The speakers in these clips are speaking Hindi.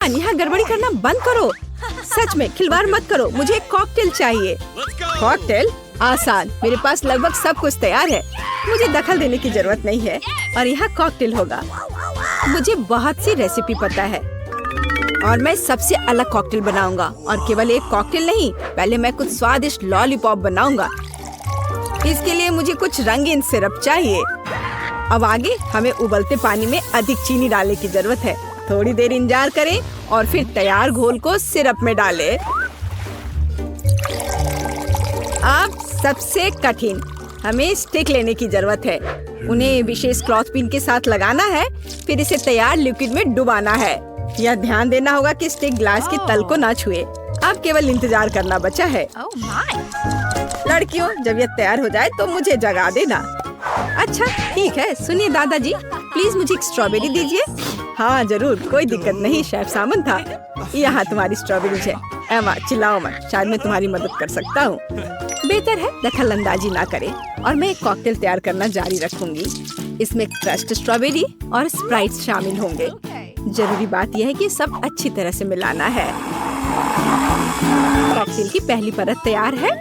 जैन, यहाँ गड़बड़ी करना बंद करो। सच में खिलवाड़ मत करो, मुझे एक कॉकटेल चाहिए। कॉकटेल? आसान, मेरे पास लगभग सब कुछ तैयार है, मुझे दखल देने की जरूरत नहीं है। और यहाँ कॉकटेल होगा। मुझे बहुत सी रेसिपी पता है और मैं सबसे अलग कॉकटेल बनाऊंगा। और केवल एक कॉकटेल नहीं, पहले मैं कुछ स्वादिष्ट लॉलीपॉप बनाऊंगा। इसके लिए मुझे कुछ रंगीन सिरप चाहिए। अब आगे हमें उबलते पानी में अधिक चीनी डालने की जरूरत है। थोड़ी देर इंतजार करें और फिर तैयार घोल को सिरप में डालें। अब सबसे कठिन, हमें स्टिक लेने की जरूरत है। उन्हें विशेष क्लॉथ पिन के साथ लगाना है, फिर इसे तैयार लिक्विड में डुबाना है। यह ध्यान देना होगा कि स्टिक ग्लास के तल को ना छुए। अब केवल इंतजार करना बचा है। लड़कियों, जब यह तैयार हो जाए तो मुझे जगा देना। अच्छा ठीक है, सुनिए दादाजी, प्लीज मुझे एक स्ट्रॉबेरी दीजिए। हाँ जरूर, कोई दिक्कत नहीं, शेफ सामन था। यहाँ तुम्हारी स्ट्रॉबेरी है। एमा चिल्लाओ मत, शायद मैं तुम्हारी मदद कर सकता हूँ। बेहतर है दखल अंदाजी ना करे। और मैं एक कॉकटेल तैयार करना जारी रखूंगी। इसमें क्रश्ड स्ट्रॉबेरी और स्प्राइट शामिल होंगे। जरूरी बात यह है कि सब अच्छी तरह से मिलाना है। कॉकटेल की पहली परत तैयार है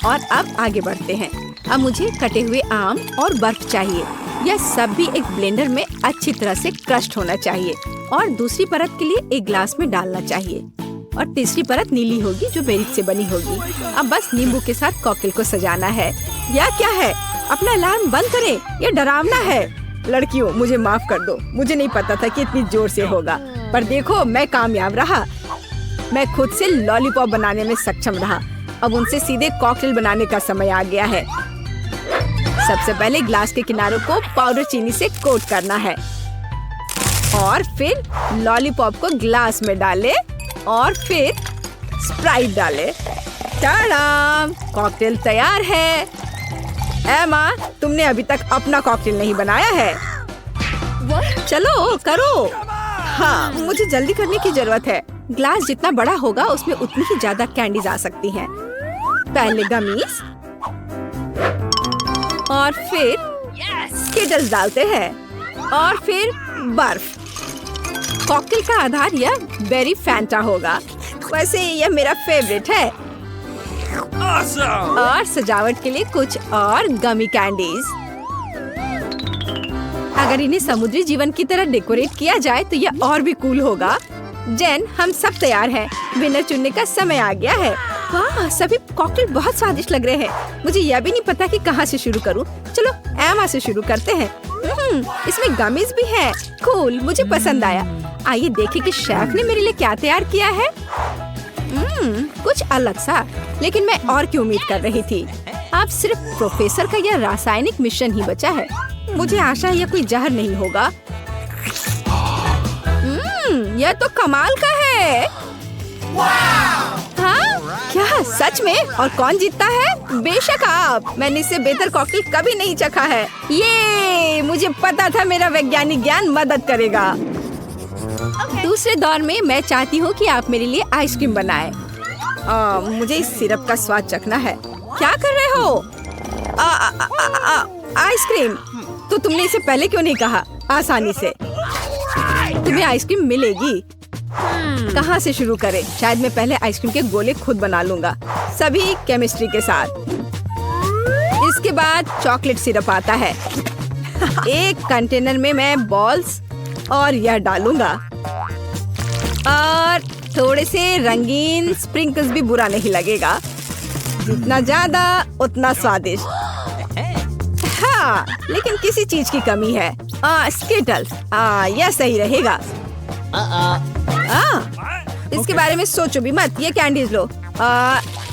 और अब आगे बढ़ते हैं। अब मुझे कटे हुए आम और बर्फ चाहिए। यह सब भी एक ब्लेंडर में अच्छी तरह से क्रश्ड होना चाहिए। और दूसरी परत के लिए एक ग्लास में डालना चाहिए। और तीसरी परत नीली होगी जो बेरीज से बनी होगी। अब बस नींबू के साथ कॉकटेल को सजाना है। यह क्या है? अपना अलार्म बंद करें, यह डरावना है। लड़कियों, मुझे माफ कर दो, मुझे नहीं पता था कि इतनी जोर से होगा। पर देखो, मैं कामयाब रहा। मैं खुद से लॉलीपॉप बनाने में सक्षम रहा। अब उनसे सीधे कॉकटेल बनाने का समय आ गया है। सबसे पहले ग्लास के किनारों को पाउडर चीनी से कोट करना है और फिर लॉलीपॉप को ग्लास में डालें और फिर स्प्राइट डालें। टाडाम! कॉकटेल तैयार है। एमा, तुमने अभी तक अपना कॉकटेल नहीं बनाया है। चलो करो। हाँ, मुझे जल्दी करने की जरूरत है। ग्लास जितना बड़ा होगा उसमें उतनी ही ज्यादा कैंडीज आ सकती हैं। पहले गमीज और फिर स्किटल्स डालते हैं और फिर बर्फ। कॉकटेल का आधार यह बेरी फैंटा होगा। वैसे यह मेरा फेवरेट है। और सजावट के लिए कुछ और गमी कैंडीज। अगर इन्हें समुद्री जीवन की तरह डेकोरेट किया जाए तो यह और भी कूल होगा। जेन, हम सब तैयार हैं। विनर चुनने का समय आ गया है। वाह, सभी कॉकटेल बहुत स्वादिष्ट लग रहे हैं। मुझे यह भी नहीं पता कि कहाँ से शुरू करूँ। चलो एमा से शुरू करते हैं। इसमें गमीज भी है। कूल, मुझे पसंद आया। आइए देखें कि शेफ ने मेरे लिए क्या तैयार किया है। कुछ अलग सा, लेकिन मैं और की उम्मीद कर रही थी। अब सिर्फ प्रोफेसर का यह रासायनिक मिश्रण ही बचा है। मुझे आशा है यह कोई जहर नहीं होगा। यह तो कमाल का है। हाँ? क्या सच में? और कौन जीतता है? बेशक आप। मैंने इससे बेहतर कॉकटेल कभी नहीं चखा है। ये मुझे पता था मेरा वैज्ञानिक ज्ञान मदद करेगा। दूसरे दौर में मैं चाहती हूँ कि आप मेरे लिए आइसक्रीम बनाएं। मुझे इस सिरप का स्वाद चखना है। क्या कर रहे हो? आइसक्रीम? तो तुमने इसे पहले क्यों नहीं कहा? आसानी से तुम्हें आइसक्रीम मिलेगी। कहाँ से शुरू करें? शायद मैं पहले आइसक्रीम के गोले खुद बना लूंगा, सभी केमिस्ट्री के साथ। इसके बाद चॉकलेट सिरप आता है। एक कंटेनर में मैं बॉल्स और यह डालूंगा और थोड़े से रंगीन स्प्रिंकल्स भी बुरा नहीं लगेगा। जितना ज्यादा उतना स्वादिष्ट। हाँ, लेकिन किसी चीज की कमी है। स्किटल्स, यह सही रहेगा। इसके बारे में सोचो भी मत। ये कैंडीज लो।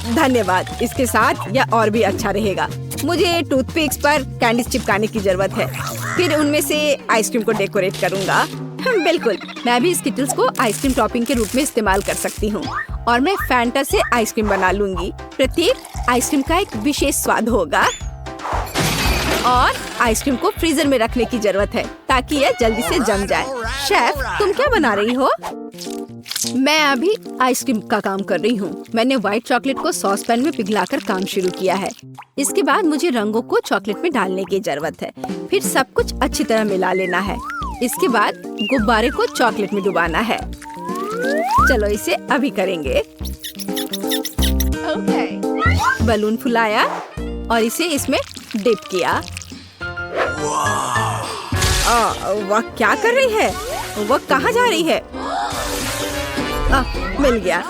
धन्यवाद। इसके साथ यह और भी अच्छा रहेगा। मुझे टूथपिक्स पर कैंडीज चिपकाने की जरूरत है। फिर उनमें से आइसक्रीम को डेकोरेट करूंगा। बिल्कुल, मैं भी स्किटल्स को आइसक्रीम टॉपिंग के रूप में इस्तेमाल कर सकती हूँ। और मैं फैंटा से आइसक्रीम बना लूंगी। प्रत्येक आइसक्रीम का एक विशेष स्वाद होगा। और आइसक्रीम को फ्रीजर में रखने की जरूरत है ताकि यह जल्दी से जम जाए। शेफ, तुम क्या बना रही हो? मैं अभी आइसक्रीम का काम कर रही हूँ। मैंने व्हाइट चॉकलेट को सॉस पैन में पिघलाकर काम शुरू किया है। इसके बाद मुझे रंगों को चॉकलेट में डालने की जरूरत है। फिर सब कुछ अच्छी तरह मिला लेना है। इसके बाद गुब्बारे को चॉकलेट में डुबाना है। चलो इसे अभी करेंगे। बलून फुलाया और इसे इसमें डिप किया। वह क्या कर रही है? वह कहाँ जा रही है? मिल गया।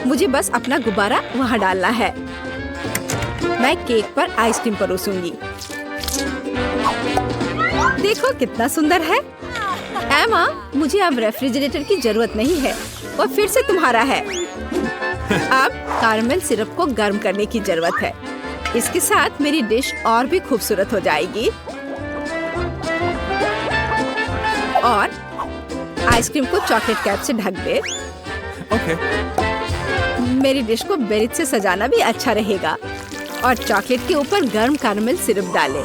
मुझे बस अपना गुब्बारा वहाँ डालना है। मैं केक पर आइसक्रीम परोसूंगी। देखो कितना सुंदर है। एमा, मुझे अब रेफ्रिजरेटर की जरूरत नहीं है। वो फिर से तुम्हारा है। अब कैरमेल सिरप को गर्म करने की जरूरत है। इसके साथ मेरी डिश और भी खूबसूरत हो जाएगी। और आइसक्रीम को चॉकलेट कैप से ढक दे। मेरी डिश को बेरीज से सजाना भी अच्छा रहेगा। और चॉकलेट के ऊपर गर्म कैरमेल सिरप डाले।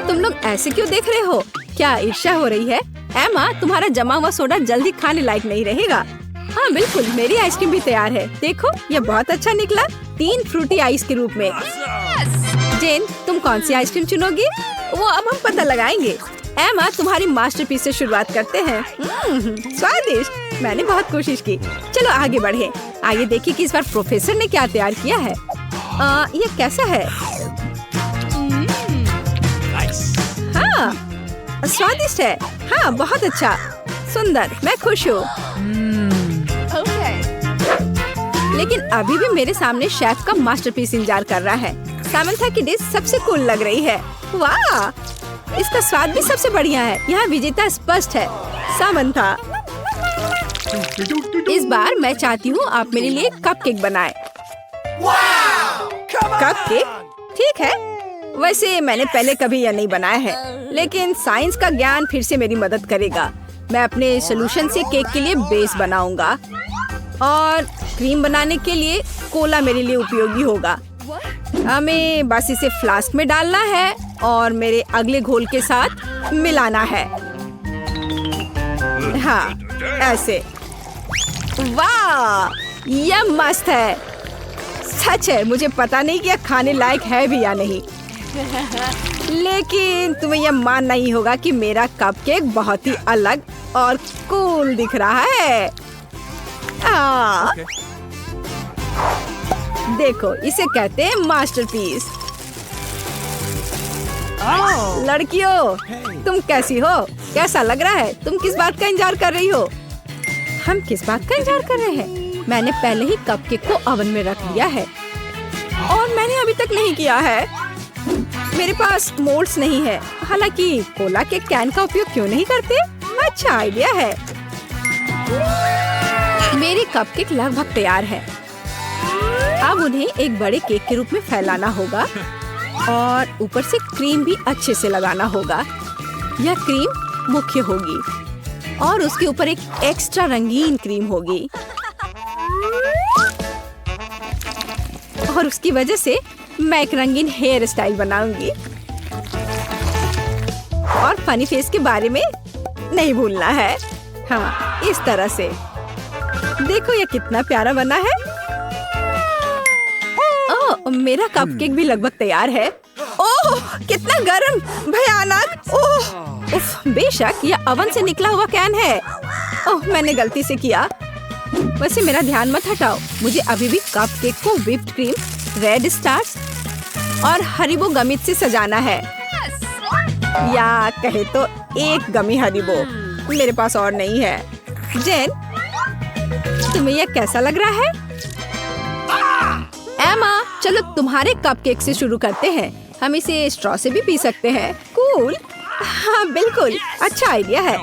तुम लोग ऐसे क्यों देख रहे हो? क्या ईर्ष्या हो रही है? एमा, तुम्हारा जमा हुआ सोडा जल्दी खाने लायक नहीं रहेगा। हाँ बिल्कुल, मेरी आइसक्रीम भी तैयार है। देखो ये बहुत अच्छा निकला, 3 फ्रूटी आइस के रूप में। जेन, तुम कौन सी आइसक्रीम चुनोगी? वो अब हम पता लगाएंगे। एमा, तुम्हारी मास्टरपीस से शुरुआत करते हैं। स्वादिष्ट। मैंने बहुत कोशिश की। चलो आगे बढ़े। आगे देखिए कि इस बार प्रोफेसर ने क्या तैयार किया है। ये कैसा है? हाँ, स्वादिष्ट है। हाँ, बहुत अच्छा, सुंदर। मैं खुश हूँ। लेकिन अभी भी मेरे सामने शेफ का मास्टरपीस इंतजार कर रहा है। सामंथा की डिश सबसे कूल लग रही है। वाह, इसका स्वाद भी सबसे बढ़िया है। यहाँ विजेता स्पष्ट है, सामंथा। इस बार मैं चाहती हूँ आप मेरे लिए कपकेक बनाएं। कपकेक? ठीक है। वैसे मैंने पहले कभी यह नहीं बनाया है, लेकिन साइंस का ज्ञान फिर से मेरी मदद करेगा। मैं अपने सोल्यूशन से केक के लिए बेस बनाऊंगा और क्रीम बनाने के लिए कोला मेरे लिए उपयोगी होगा। हमें बस इसे फ्लास्क में डालना है और मेरे अगले घोल के साथ मिलाना है। हाँ, ऐसे। वाह, यह मस्त है। सच है, मुझे पता नहीं कि यह खाने लायक है भी या नहीं। लेकिन तुम्हें यह मानना ही होगा कि मेरा कपकेक बहुत ही अलग और कूल दिख रहा है। देखो, इसे कहते हैं मास्टरपीस। लड़कियों, तुम कैसी हो? कैसा लग रहा है? तुम किस बात का इंतजार कर रही हो? हम किस बात का इंतजार कर रहे हैं? मैंने पहले ही कपकेक को ओवन में रख लिया है और मैंने अभी तक नहीं किया है। मेरे पास मोल्ड्स नहीं है। हालांकि कोला के कैन का उपयोग क्यों नहीं करते? अच्छा आइडिया है। मेरे कपकेक लगभग तैयार है। अब उन्हें एक बड़े केक के रूप में फैलाना होगा और ऊपर से क्रीम भी अच्छे से लगाना होगा। यह क्रीम मुख्य होगी और उसके ऊपर एक एक्स्ट्रा रंगीन क्रीम होगी और उसकी वजह से मैं एक रंगीन हेयर स्टाइल बनाऊंगी। और फनी फेस के बारे में नहीं भूलना है। हाँ, इस तरह से। देखो ये कितना प्यारा बना है। ओह, मेरा कपकेक भी लगभग तैयार है। ओह, कितना गर्म, भयानक। ओह, उफ, बेशक यह ओवन से निकला हुआ कैन है। ओह, मैंने गलती से किया। वैसे मेरा ध्यान मत हटाओ। मुझे अभी भी कपकेक को व्हिप्ड क्रीम, रेड स्टार्स और हरीबो गमित से सजाना है। या कहे तो एक गमी हरीबो। मेरे पास और नहीं है। जेन, तुम्हें यह कैसा लग रहा है? एमा, चलो तुम्हारे कपकेक से शुरू करते हैं। हम इसे स्ट्रॉ से भी पी सकते हैं। कूल। हाँ बिल्कुल, अच्छा आइडिया है।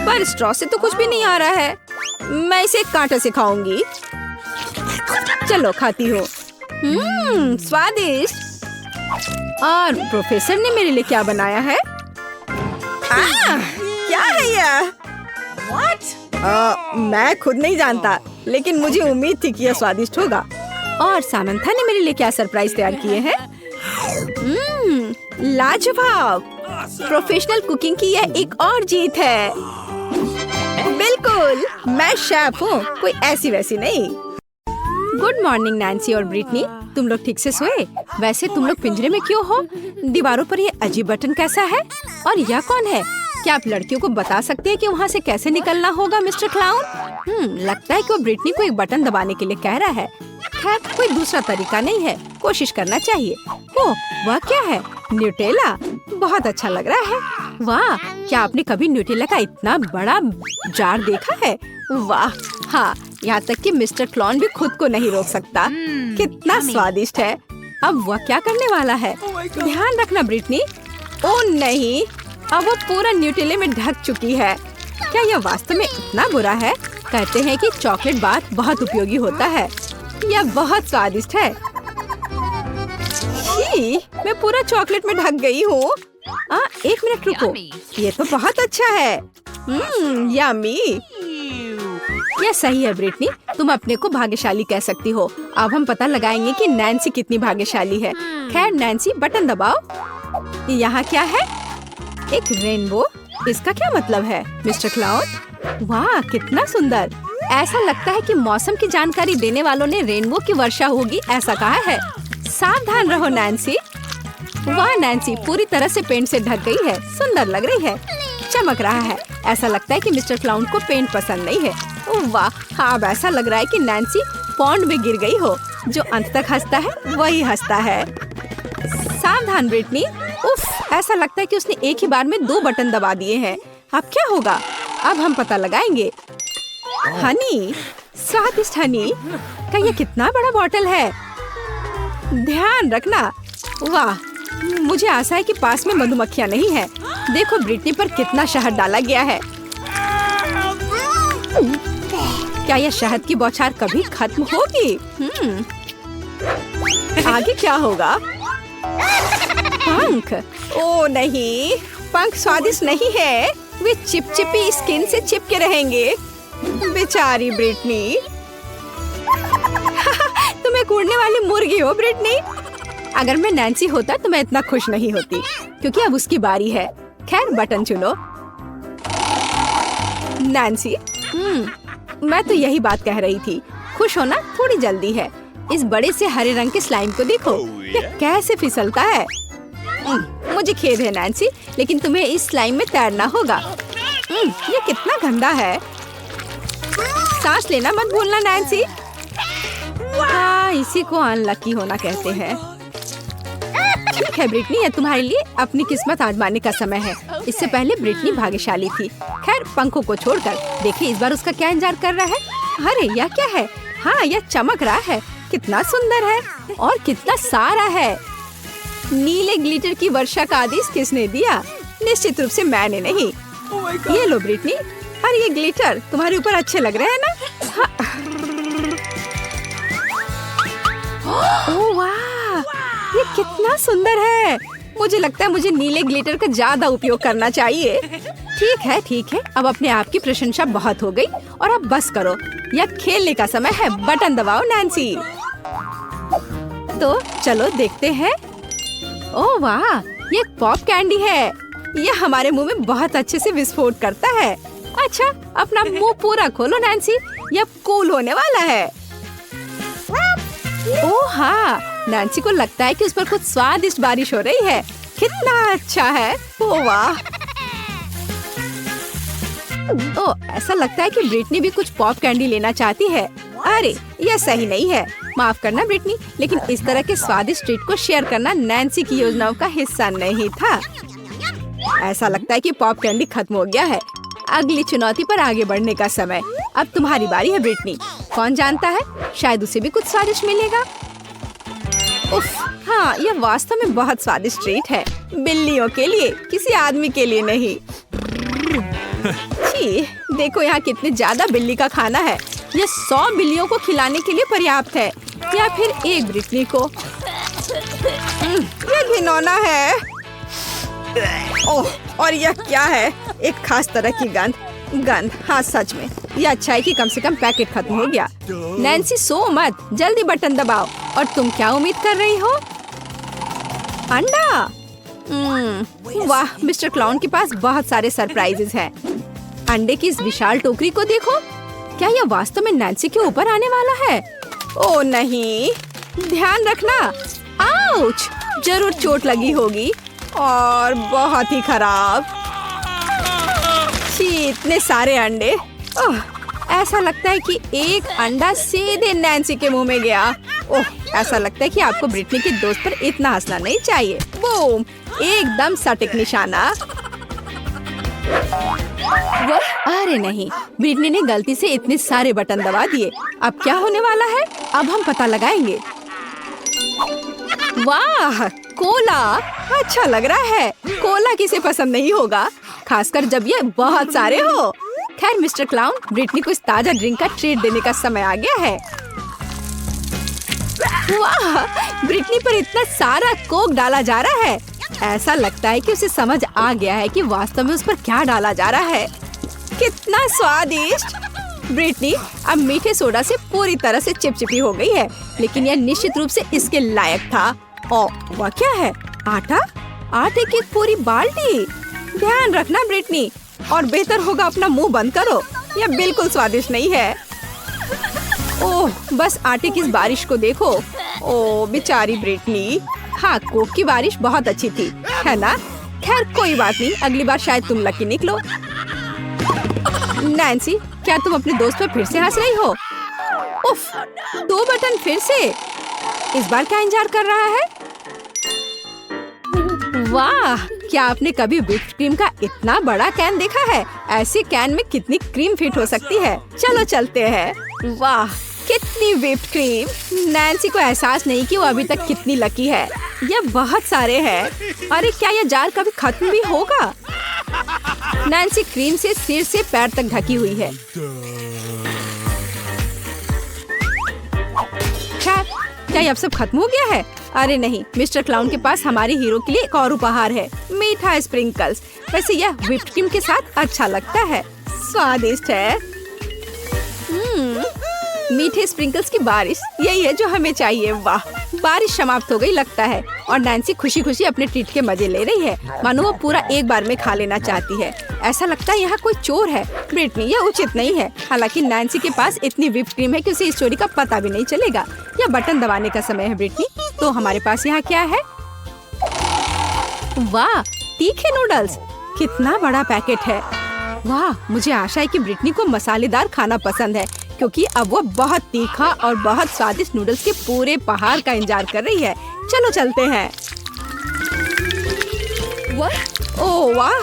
पर स्ट्रॉ से तो कुछ भी नहीं आ रहा है। मैं इसे कांटे से खाऊंगी। चलो खाती हूँ। स्वादिष्ट। और प्रोफेसर ने मेरे लिए क्या बनाया है? क्या है यह? मैं खुद नहीं जानता, लेकिन मुझे उम्मीद थी कि यह स्वादिष्ट होगा। और सामंथा ने मेरे लिए क्या सरप्राइज तैयार किए हैं? लाजवाब। प्रोफेशनल कुकिंग की यह एक और जीत है। बिल्कुल, मैं शेफ हूँ, कोई ऐसी वैसी नहीं। गुड मॉर्निंग नैन्सी और ब्रिटनी, तुम लोग ठीक से सोए? वैसे तुम लोग पिंजरे में क्यों हो? दीवारों पर ये अजीब बटन कैसा है? और यह कौन है? क्या आप लड़कियों को बता सकते हैं कि वहाँ से कैसे निकलना होगा मिस्टर क्लाउन? लगता है कि वो ब्रिटनी को एक बटन दबाने के लिए कह रहा है। खैर कोई दूसरा तरीका नहीं है, कोशिश करना चाहिए। ओह, वह क्या है? न्यूटेला, बहुत अच्छा लग रहा है। वाह, क्या आपने कभी न्यूटेला का इतना बड़ा जार देखा है? वाह, हाँ, यहाँ तक कि मिस्टर क्लाउन भी खुद को नहीं रोक सकता। कितना स्वादिष्ट है। अब वह क्या करने वाला है? ध्यान रखना ब्रिटनी। ओह नहीं, अब वो पूरा न्यूटेले में ढक चुकी है। क्या यह वास्तव में इतना बुरा है? कहते हैं कि चॉकलेट बार बहुत उपयोगी होता है। यह बहुत स्वादिष्ट है। छी, मैं पूरा चॉकलेट में ढक गई हूँ। एक मिनट रुको, ये तो बहुत अच्छा है। यम्मी। यह सही है ब्रिटनी, तुम अपने को भाग्यशाली कह सकती हो। अब हम पता लगाएंगे कि नैन्सी कितनी भाग्यशाली है। खैर नैन्सी, बटन दबाओ। यहाँ क्या है? एक रेनबो। इसका क्या मतलब है मिस्टर क्लाउन? वाह, कितना सुंदर। ऐसा लगता है कि मौसम की जानकारी देने वालों ने रेनबो की वर्षा होगी ऐसा कहा है। सावधान रहो नैन्सी। वाह नैन्सी पूरी तरह से पेंट से ढक गई है। सुंदर लग रही है, चमक रहा है। ऐसा लगता है कि मिस्टर क्लाउन को पेंट पसंद नहीं है। ओह वाह, हाँ, अब ऐसा लग रहा है कि नैन्सी पॉन्ड में गिर गई हो। जो अंत तक हंसता है वही हंसता है। सावधान ब्रिटनी। उफ, ऐसा लगता है कि उसने एक ही बार में 2 बटन दबा दिए हैं। अब क्या होगा? अब हम पता लगाएंगे। हनी, स्वादिष्ट हनी का ये कितना बड़ा बॉटल है। ध्यान रखना। वाह, मुझे आशा है कि पास में मधुमक्खियाँ नहीं है। देखो ब्रिटनी पर कितना शहद डाला गया है। क्या यह शहद की बौछार कभी खत्म होगी? आगे क्या होगा? पंख। ओ नहीं, पंख स्वादिष्ट नहीं है। वे चिपचिपी स्किन से चिपके रहेंगे। बेचारी ब्रिटनी। तुम एक उड़ने वाली मुर्गी हो ब्रिटनी। अगर मैं नैन्सी होता तो मैं इतना खुश नहीं होती, क्योंकि अब उसकी बारी है। खैर बटन चुनो। नैन्सी, मैं तो यही बात कह रही थी। खुश होना थोड़ी जल्दी है। इस बड़े से हरे रंग के स्लाइम को देखो, ये कैसे फिसलता है। मुझे खेद है नैन्सी, लेकिन तुम्हें इस स्लाइम में तैरना होगा। ये कितना गंदा है। सांस लेना मत भूलना नैन्सी। हाँ, इसी को अनलकी होना कहते हैं। ठीक है ब्रिटनी, यह तुम्हारे लिए अपनी किस्मत आजमाने का समय है। इससे पहले ब्रिटनी भाग्यशाली थी। खैर पंखों को छोड़कर देखिए इस बार उसका क्या इंतजार कर रहा है। अरे यह क्या है? हाँ, यह चमक रहा है। कितना सुंदर है और कितना सारा है। नीले ग्लिटर की वर्षा का आदेश किसने दिया? निश्चित रूप से मैंने नहीं। ये लो ब्रिटनी। अरे ये ग्लिटर तुम्हारे ऊपर अच्छे लग रहे हैं ना? हाँ। ओह वाह, ये कितना सुंदर है। मुझे लगता है मुझे नीले ग्लिटर का ज्यादा उपयोग करना चाहिए। ठीक है, अब अपने आप की प्रशंसा बहुत हो गई और अब बस करो। यह खेलने का समय है। बटन दबाओ नैन्सी। तो चलो देखते हैं। ओह वाह, ये पॉप कैंडी है। यह हमारे मुंह में बहुत अच्छे से विस्फोट करता है। अच्छा, अपना मुंह पूरा खोलो नैन्सी, यह कूल होने वाला है। ओह हाँ, नैन्सी को लगता है कि उस पर कुछ स्वादिष्ट बारिश हो रही है। कितना अच्छा है। ओह वाह। ओह, ऐसा लगता है कि ब्रिटनी भी कुछ पॉप कैंडी लेना चाहती है। अरे यह सही नहीं है। माफ करना ब्रिटनी, लेकिन इस तरह के स्वादिष्ट ट्रीट को शेयर करना नैन्सी की योजनाओं का हिस्सा नहीं था। ऐसा लगता है कि पॉप कैंडी खत्म हो गया है। अगली चुनौती पर आगे बढ़ने का समय। अब तुम्हारी बारी है ब्रिटनी। कौन जानता है, शायद उसे भी कुछ स्वादिष्ट मिलेगा। उफ, हाँ, यह वास्तव में बहुत स्वादिष्ट ट्रीट है। बिल्लियों के लिए, किसी आदमी के लिए नहीं। छी, देखो यहाँ कितने ज्यादा बिल्ली का खाना है। यह 100 बिल्लियों को खिलाने के लिए पर्याप्त है, या फिर एक ब्रिटनी को। यह घिनौना है। ओह, और यह क्या है? एक खास तरह की गंध। हाँ सच में, यह अच्छा है कि कम से कम पैकेट खत्म हो गया। नैन्सी सो मत, जल्दी बटन दबाओ। और तुम क्या उम्मीद कर रही हो? अंडा। वाह, मिस्टर क्लाउन के पास बहुत सारे सरप्राइजेस हैं। अंडे की इस विशाल टोकरी को देखो। क्या यह वास्तव में नैन्सी के ऊपर आने वाला है? ओह नहीं, ध्यान रखना। आउच, जरूर चोट लगी होगी और बहुत ही खराब। छी, इतने सारे अंडे। ओह, ऐसा लगता है कि एक अंडा सीधे नैन्सी के मुंह में गया। ओह, ऐसा लगता है कि आपको ब्रिटनी के दोस्त पर इतना हंसना नहीं चाहिए। बूम, एकदम सटीक निशाना। अरे नहीं, ब्रिटनी ने गलती से इतने सारे बटन दबा दिए। अब क्या होने वाला है? अब हम पता लगाएंगे। वाह, कोला अच्छा लग रहा है। कोला किसे पसंद नहीं होगा, खासकर जब ये बहुत सारे हो। खैर मिस्टर क्लाउन, ब्रिटनी को इस ताजा ड्रिंक का ट्रीट देने का समय आ गया है। वाह, ब्रिटनी पर इतना सारा कोक डाला जा रहा है। ऐसा लगता है कि उसे समझ आ गया है कि वास्तव में उस पर क्या डाला जा रहा है। कितना स्वादिष्ट! ब्रिटनी अब मीठे सोडा से पूरी तरह से चिपचिपी हो गई है, लेकिन यह निश्चित रूप से इसके लायक था। ओह, वह क्या है? आटा? आटे की पूरी बाल्टी। ध्यान रखना ब्रिटनी, और बेहतर होगा अपना मुंह बंद करो। यह बिल्कुल स्वादिष्ट नहीं है। ओह, बस आटे की इस बारिश को देखो। ओह बेचारी ब्रिटनी। हाँ, कोक की बारिश बहुत अच्छी थी, है ना? खैर कोई बात नहीं, अगली बार शायद तुम लकी निकलो। नैन्सी, क्या तुम अपने दोस्त पर फिर से हंस रही हो? उफ, 2 बटन फिर से। इस बार क्या इंतजार कर रहा है? वाह, क्या आपने कभी व्हिप्ड क्रीम का इतना बड़ा कैन देखा है? ऐसे कैन में कितनी क्रीम फिट हो सकती है। चलो चलते हैं। वाह, कितनी व्हिप्ड क्रीम। नैन्सी को एहसास नहीं कि वो अभी तक कितनी लकी है। यह बहुत सारे हैं। अरे क्या यह जार कभी खत्म भी होगा? नैन्सी क्रीम से सिर से पैर तक ढकी हुई है। क्या ये अब सब खत्म हो गया है? अरे नहीं, मिस्टर क्लाउन के पास हमारे हीरो के लिए एक और उपहार है, मीठा स्प्रिंकल्स। वैसे यह व्हिप्ड क्रीम के साथ अच्छा लगता है, स्वादिष्ट है। मीठे स्प्रिंकल्स की बारिश, यही है जो हमें चाहिए। वाह, बारिश समाप्त हो गई लगता है, और नैन्सी खुशी खुशी अपने ट्रीट के मजे ले रही है, मानो वो पूरा एक बार में खा लेना चाहती है। ऐसा लगता है यहाँ कोई चोर है। ब्रिटनी, यह उचित नहीं है। हालांकि नैन्सी के पास इतनी व्हिप्ड क्रीम है कि उसे इस चोरी का पता भी नहीं चलेगा। यह बटन दबाने का समय है ब्रिटनी। तो हमारे पास यहाँ क्या है? वाह, तीखे नूडल्स, कितना बड़ा पैकेट है। वाह, मुझे आशा है कि ब्रिटनी को मसालेदार खाना पसंद है, क्योंकि अब वो बहुत तीखा और बहुत स्वादिष्ट नूडल्स के पूरे पहाड़ का इंतजार कर रही है। चलो चलते हैं। ओह वाह,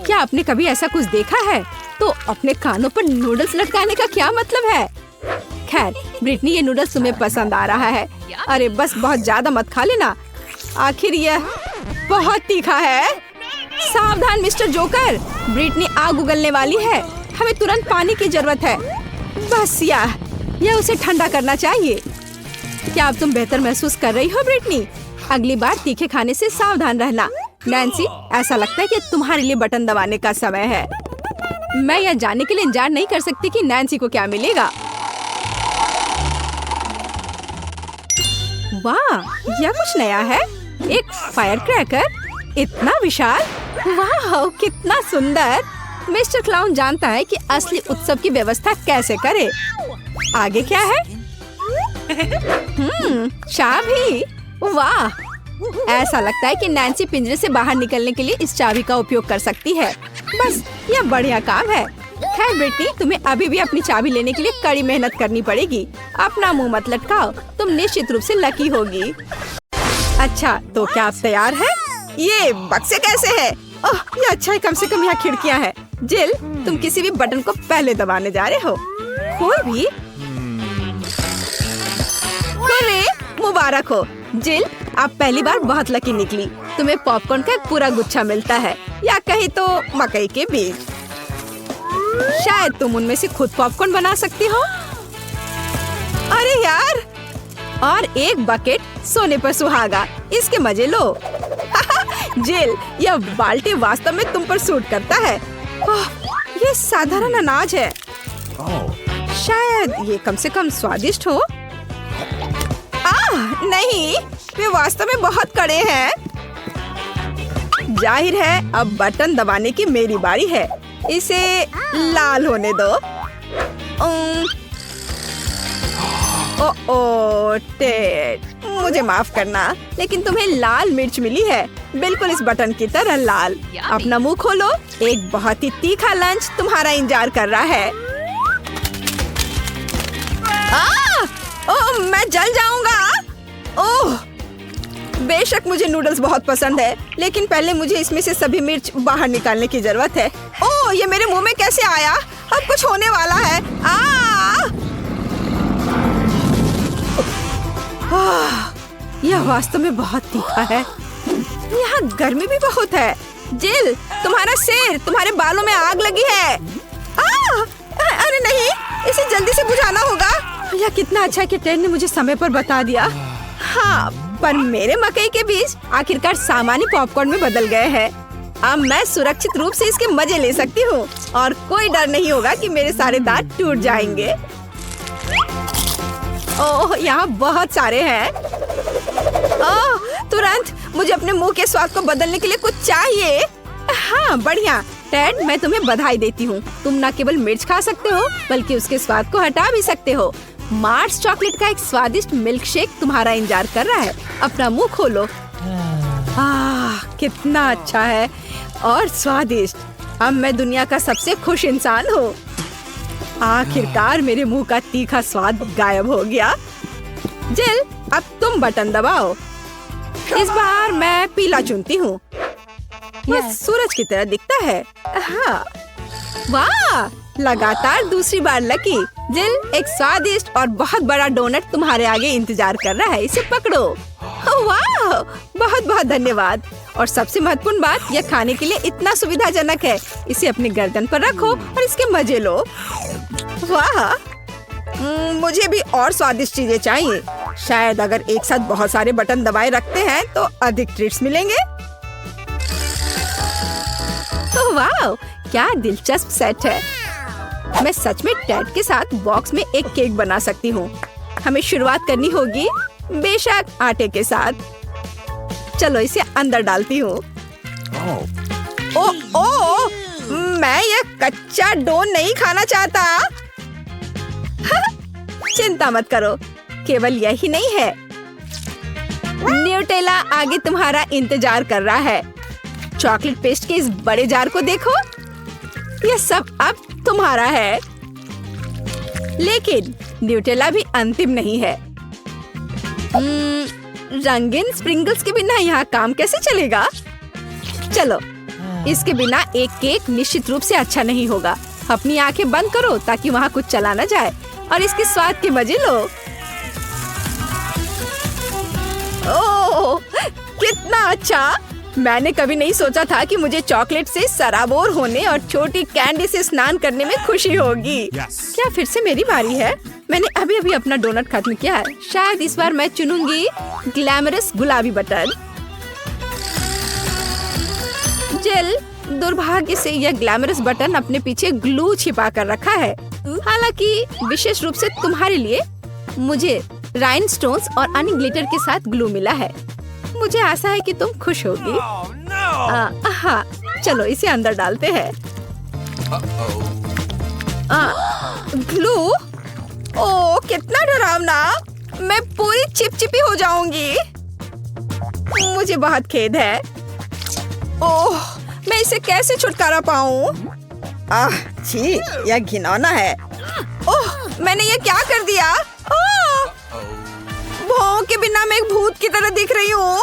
क्या आपने कभी ऐसा कुछ देखा है? तो अपने कानों पर नूडल्स लटकाने का क्या मतलब है? खैर ब्रिटनी, ये नूडल्स तुम्हें पसंद आ रहा है। अरे बस बहुत ज्यादा मत खा लेना, आखिर यह बहुत तीखा है। सावधान मिस्टर जोकर, ब्रिटनी आग उगलने वाली है। हमें तुरंत पानी की जरूरत है। बस यह उसे ठंडा करना चाहिए। क्या अब तुम बेहतर महसूस कर रही हो ब्रिटनी? अगली बार तीखे खाने से सावधान रहना। नैन्सी, ऐसा लगता है कि तुम्हारे लिए बटन दबाने का समय है। मैं यह जानने के लिए इंतजार नहीं कर सकती कि नैन्सी को क्या मिलेगा। वाह, यह कुछ नया है। एक फायर क्रैकर, इतना विशाल। वाह, कितना सुंदर। मिस्टर क्लाउन जानता है कि असली उत्सव की व्यवस्था कैसे करे। आगे क्या है? चाबी। वाह, ऐसा लगता है कि नैन्सी पिंजरे से बाहर निकलने के लिए इस चाबी का उपयोग कर सकती है। बस, यह बढ़िया काम है। खैर ब्रिटनी, तुम्हें अभी भी अपनी चाबी लेने के लिए कड़ी मेहनत करनी पड़ेगी। अपना मुंह मत लटकाओ, तुम निश्चित रूप से लकी होगी। अच्छा, तो क्या आप तैयार हैं? ये बक्से कैसे है? ओह, ये अच्छा है, कम से कम यहाँ खिड़कियाँ हैं। जिल, तुम किसी भी बटन को पहले दबाने जा रहे हो। कोई भी? अरे मुबारक हो जिल, आप पहली बार बहुत लकी निकली। तुम्हें पॉपकॉर्न का एक पूरा गुच्छा मिलता है, या कहीं तो मकई के बीज। शायद तुम उनमें से खुद पॉपकॉर्न बना सकती हो। अरे यार, और एक बकेट सोने पर सुहागा, इसके मजे लो। जिल, यह बाल्टी वास्तव में तुम पर सूट करता है। ओह, ये साधारण अनाज है। शायद ये कम से कम स्वादिष्ट हो। नहीं, वे वास्तव में बहुत कड़े हैं। जाहिर है अब बटन दबाने की मेरी बारी है। इसे लाल होने दो। ओह टेड, मुझे माफ करना, लेकिन तुम्हें लाल मिर्च मिली है, बिल्कुल इस बटन की तरह लाल। अपना मुंह खोलो, एक बहुत ही तीखा लंच तुम्हारा इंतजार कर रहा है। ओह, मैं जल जाऊंगा। ओह, बेशक मुझे नूडल्स बहुत पसंद है, लेकिन पहले मुझे इसमें से सभी मिर्च बाहर निकालने की जरूरत है। ओह, ये मेरे मुंह में कैसे आया? अब कुछ होने वाला है। यह वास्तव में बहुत तीखा है। यहाँ गर्मी भी बहुत है। जिल, तुम्हारा सिर, तुम्हारे बालों में आग लगी है। अरे नहीं, इसे जल्दी से बुझाना होगा। यह कितना अच्छा है कि टेड ने मुझे समय पर बता दिया। हाँ, पर मेरे मकई के बीज आखिरकार सामान्य पॉपकॉर्न में बदल गए हैं। अब मैं सुरक्षित रूप से इसके मजे ले सकती हूँ और कोई डर नहीं होगा कि मेरे सारे दांत टूट जाएंगे। ओह, यहाँ बहुत सारे हैं। ओह, तुरंत मुझे अपने मुंह के स्वाद को बदलने के लिए कुछ चाहिए। हाँ, बढ़िया। टेड, मैं तुम्हें बधाई देती हूँ। तुम न केवल मिर्च खा सकते हो, बल्कि उसके स्वाद को हटा भी सकते हो। मार्स चॉकलेट का एक स्वादिष्ट मिल्क शेक तुम्हारा इंतजार कर रहा है। अपना मुंह खोलो। कितना अच्छा है और स्वादिष्ट। अब मैं दुनिया का सबसे खुश इंसान हूँ। आखिरकार मेरे मुंह का तीखा स्वाद गायब हो गया। जिल, अब तुम बटन दबाओ। इस बार मैं पीला चुनती हूँ। यह सूरज की तरह दिखता है। हाँ, वाह, लगातार दूसरी बार लकी। जिल, एक स्वादिष्ट और बहुत बड़ा डोनट तुम्हारे आगे इंतजार कर रहा है। इसे पकड़ो। वाह, बहुत बहुत धन्यवाद। और सबसे महत्वपूर्ण बात, यह खाने के लिए इतना सुविधाजनक है। इसे अपनी गर्दन पर रखो और इसके मजे लो। वाह, मुझे भी और स्वादिष्ट चीजें चाहिए। शायद अगर एक साथ बहुत सारे बटन दबाए रखते हैं तो अधिक ट्रीट्स मिलेंगे। वाह, क्या दिलचस्प सेट है। मैं सच में टेड के साथ बॉक्स में एक केक बना सकती हूँ। हमें शुरुआत करनी होगी, बेशक आटे के साथ। चलो इसे अंदर डालती हूँ। ओह, मैं ये कच्चा डो नहीं खाना चाहता। चिंता मत करो, केवल यही नहीं है। न्यूटेला आगे तुम्हारा इंतजार कर रहा है। चॉकलेट पेस्ट के इस बड़े जार को देखो। यह सब अब तुम्हारा है। लेकिन न्यूटेला भी अंतिम नहीं है। रंगीन स्प्रिंगल्स के बिना यहाँ काम कैसे चलेगा? चलो, इसके बिना एक केक निश्चित रूप से अच्छा नहीं होगा। अपनी आंखें बंद करो ताकि वहाँ कुछ चला न जाए और इसके स्वाद के मजे लो। ओह, कितना अच्छा। मैंने कभी नहीं सोचा था कि मुझे चॉकलेट से सराबोर होने और छोटी कैंडी से स्नान करने में खुशी होगी। क्या फिर से मेरी बारी है? मैंने अभी अभी अपना डोनट खत्म किया है। शायद इस बार मैं चुनूंगी ग्लैमरस गुलाबी बटन। जिल, दुर्भाग्य से यह ग्लैमरस बटन अपने पीछे ग्लू छिपा कर रखा है। हालांकि विशेष रूप से तुम्हारे लिए मुझे राइनस्टोन्स और अन्य ग्लिटर के साथ ग्लू मिला है। मुझे आशा है कि तुम खुश होगी। हाँ, चलो इसे अंदर डालते हैं। ग्लू, ओह कितना डरावना। मैं पूरी चिपचिपी हो जाऊंगी। मुझे बहुत खेद है। ओह, मैं इसे कैसे छुटकारा पाऊं? छी, यह घिनौना है। ओह, मैंने ये क्या कर दिया? भौं के बिना मैं एक भूत की तरह दिख रही हूँ।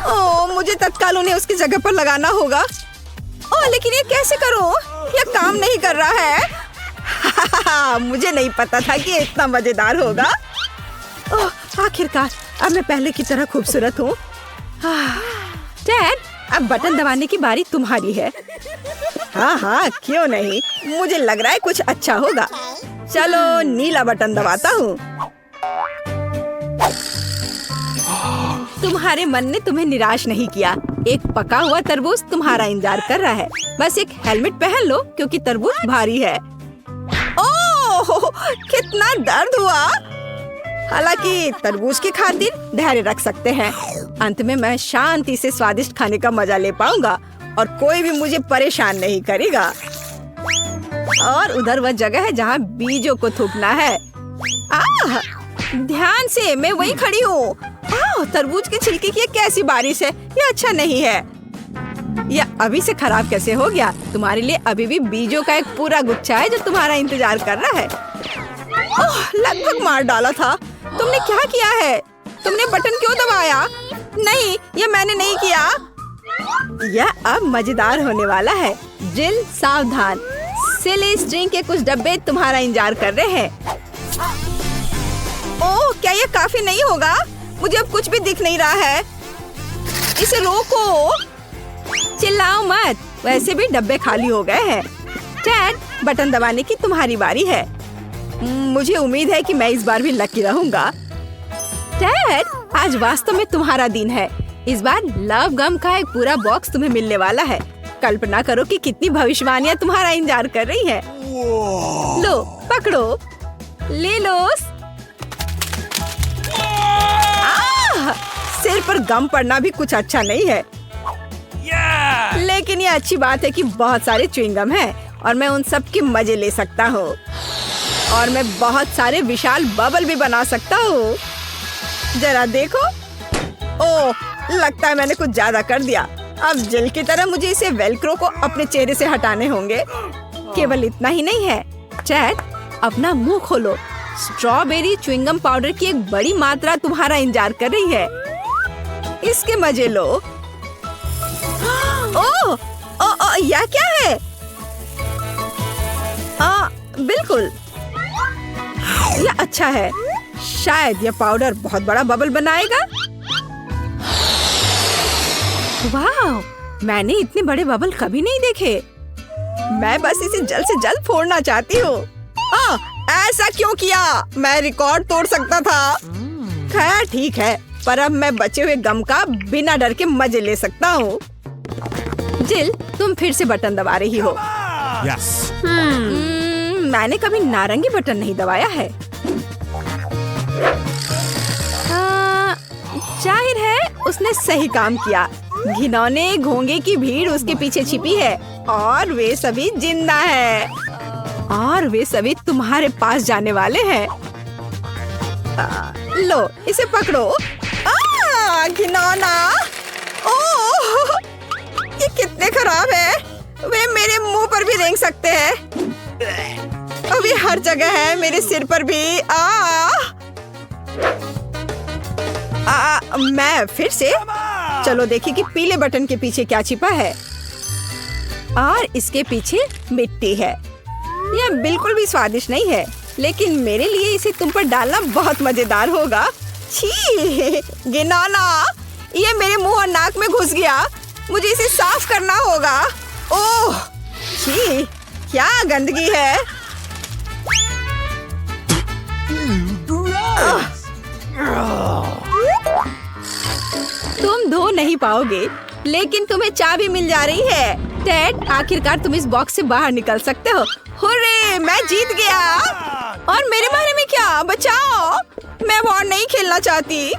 ओह, मुझे तत्काल उन्हें उसकी जगह पर लगाना होगा। ओह, लेकिन ये कैसे करूँ? यह काम नहीं कर रहा है। मुझे नहीं पता था कि ये इतना मजेदार होगा। ओह, आखिरकार अब मैं पहले की तरह खूबसूरत हूँ। टेड, अब बटन दबाने की बारी तुम्हारी है। हाँ, क्यों नहीं। मुझे लग रहा है कुछ अच्छा होगा। चलो नीला बटन दबाता हूँ। तुम्हारे मन ने तुम्हें निराश नहीं किया। एक पका हुआ तरबूज तुम्हारा इंतजार कर रहा है। बस एक हेलमेट पहन लो क्योंकि तरबूज भारी है। ओह, कितना दर्द हुआ। हालांकि तरबूज की खातिर धैर्य रख सकते हैं। अंत में मैं शांति से स्वादिष्ट खाने का मजा ले पाऊंगा और कोई भी मुझे परेशान नहीं करेगा। और उधर वह जगह है जहाँ बीजों को थूकना है। ध्यान से, मैं वहीं खड़ी हूँ। तरबूज के छिलके की ये कैसी बारिश है, ये अच्छा नहीं है। यह अभी से खराब कैसे हो गया? तुम्हारे लिए अभी भी बीजों का एक पूरा गुच्छा है जो तुम्हारा इंतजार कर रहा है। ओह, लगभग मार डाला था। तुमने क्या किया है? तुमने बटन क्यों दबाया? नहीं, ये मैंने नहीं किया। यह अब मजेदार होने वाला है। जिल सावधान, सिली स्ट्रिंग के कुछ डब्बे तुम्हारा इंतजार कर रहे हैं। ओह, क्या ये काफी नहीं होगा? मुझे अब कुछ भी दिख नहीं रहा है। इसे रोको। चिल्लाओ मत, वैसे भी डब्बे खाली हो गए हैं। टैड, बटन दबाने की तुम्हारी बारी है। मुझे उम्मीद है कि मैं इस बार भी लकी रहूंगा। टैड, आज वास्तव में तुम्हारा दिन है। इस बार लव गम का एक पूरा बॉक्स तुम्हें मिलने वाला है। कल्पना करो कि कितनी भविष्यवाणियां तुम्हारा इंतजार कर रही हैं। लो, पकड़ो, ले लो। सिर पर गम पड़ना भी कुछ अच्छा नहीं है। लेकिन ये अच्छी बात है कि बहुत सारे च्युइंगम हैं और मैं उन सब के मजे ले सकता हूँ। और मैं बहुत सारे विशाल बबल भी बना सकता हूँ। जरा देखो। ओह, लगता है मैंने कुछ ज्यादा कर दिया। अब जेल की तरह मुझे इसे वेलक्रो को अपने चेहरे से हटाने होंगे। केवल इतना ही नहीं है। चैट, अपना मुंह खोलो। स्ट्रॉबेरी च्युइंगम पाउडर की एक बड़ी मात्रा तुम्हारा इंतजार कर रही है। इसके मजे लो। ओह, यह क्या है? बिल्कुल, यह अच्छा है। शायद यह पाउडर बहुत बड़ा बबल बनाएगा। वाह, मैंने इतने बड़े बबल कभी नहीं देखे। मैं बस इसे जल्द से जल्द फोड़ना चाहती हूँ। ऐसा क्यों किया? मैं रिकॉर्ड तोड़ सकता था। खैर ठीक है, पर अब मैं बचे हुए गम का बिना डर के मजे ले सकता हूँ। जिल, तुम फिर से बटन दबा रही हो। Yes. मैंने कभी नारंगी बटन नहीं दबाया है। जाहिर है उसने सही काम किया। घिनौने घोंगे की भीड़ उसके पीछे छिपी है और वे सभी जिंदा हैं। और वे सभी तुम्हारे पास जाने वाले हैं। लो, इसे पकड़ो। घिनौना। ओह, ये कितने खराब है। वे मेरे मुंह पर भी रेंग सकते हैं। अभी हर जगह है, मेरे सिर पर भी। मैं फिर से। चलो देखिए कि पीले बटन के पीछे क्या छिपा है। और इसके पीछे मिट्टी है। यह बिल्कुल भी स्वादिष्ट नहीं है, लेकिन मेरे लिए इसे तुम पर डालना बहुत मजेदार होगा। छी, घिनौना, ये मेरे मुंह और नाक में घुस गया। मुझे इसे साफ करना होगा। ओह, छी, क्या गंदगी है। तुम धो नहीं पाओगे, लेकिन तुम्हें चाबी मिल जा रही है। टैड, आखिरकार तुम इस बॉक्स से बाहर निकल सकते हो। हुर्रे, मैं जीत गया। और मेरे बारे में क्या? बचाओ, मैं अब और नहीं खेलना चाहती।